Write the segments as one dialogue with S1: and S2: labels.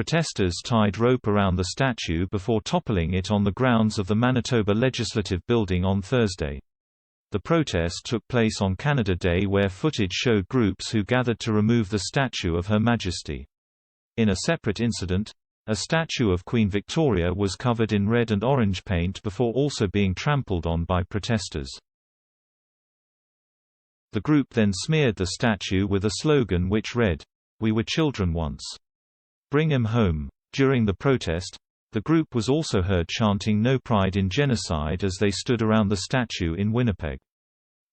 S1: Protesters tied rope around the statue before toppling it on the grounds of the Manitoba Legislative building on Thursday. The protest took place on Canada Day, where footage showed groups who gathered to remove the statue of Her Majesty. In a separate incident, a statue of Queen Victoria was covered in red and orange paint before also being trampled on by protesters. The group then smeared the statue with a slogan which read, "We were children once. Bring 'em home." During the protest, the group was also heard chanting "No Pride in Genocide" as they stood around the statue in Winnipeg.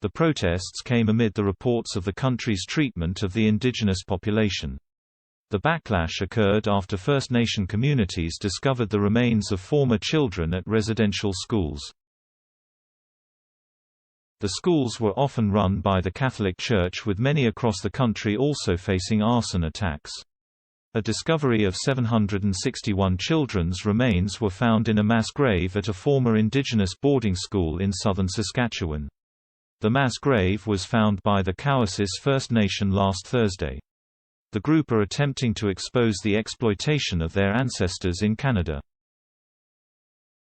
S1: The protests came amid the reports of the country's treatment of the indigenous population. The backlash occurred after First Nation communities discovered the remains of former children at residential schools. The schools were often run by the Catholic Church, with many across the country also facing arson attacks. A discovery of 761 children's remains were found in a mass grave at a former indigenous boarding school in southern Saskatchewan. The mass grave was found by the k.n.o.c.k First Nation last Thursday. The group are attempting to expose the exploitation of their ancestors in Canada.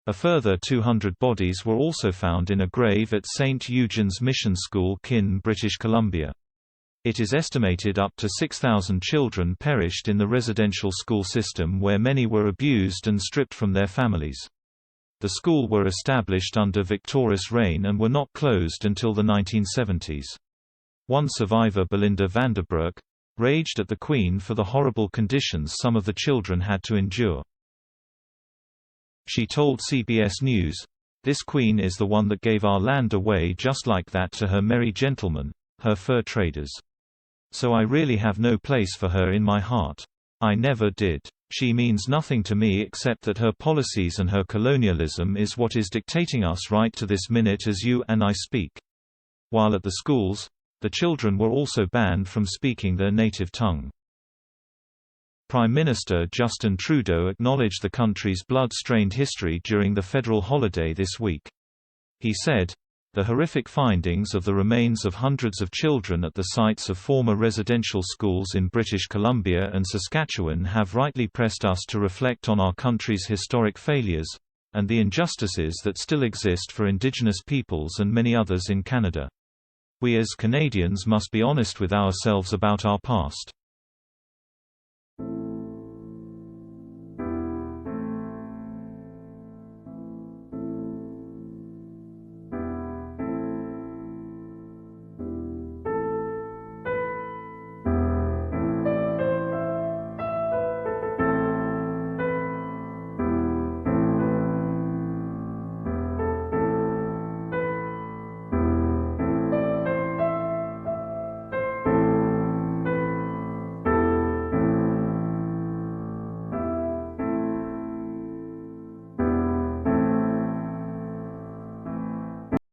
S1: A further 200 bodies were also found in a grave at St. Eugene's Mission School, k.n.o.c.k, British Columbia. It is estimated up to 6,000 children perished in the residential school system, where many were abused and stripped from their families. The school were established under Victorious reign and were not closed until the 1970s. One survivor, Belinda Vanderbroek, raged at the Queen for the horrible conditions some of the children had to endure. She told CBS News, "This Queen is the one that gave our land away just like that to her merry gentlemen, her fur traders. So I really have no place for her in my heart. I never did. She means nothing to me except that her policies and her colonialism is what is dictating us right to this minute as you and I speak." While at the schools, the children were also banned from speaking their native tongue. Prime Minister Justin Trudeau acknowledged the country's blood-stained history during the federal holiday this week. He said, "The horrific findings of the remains of hundreds of children at the sites of former residential schools in British Columbia and Saskatchewan have rightly pressed us to reflect on our country's historic failures, and the injustices that still exist for Indigenous peoples and many others in Canada. We as Canadians must be honest with ourselves about our past.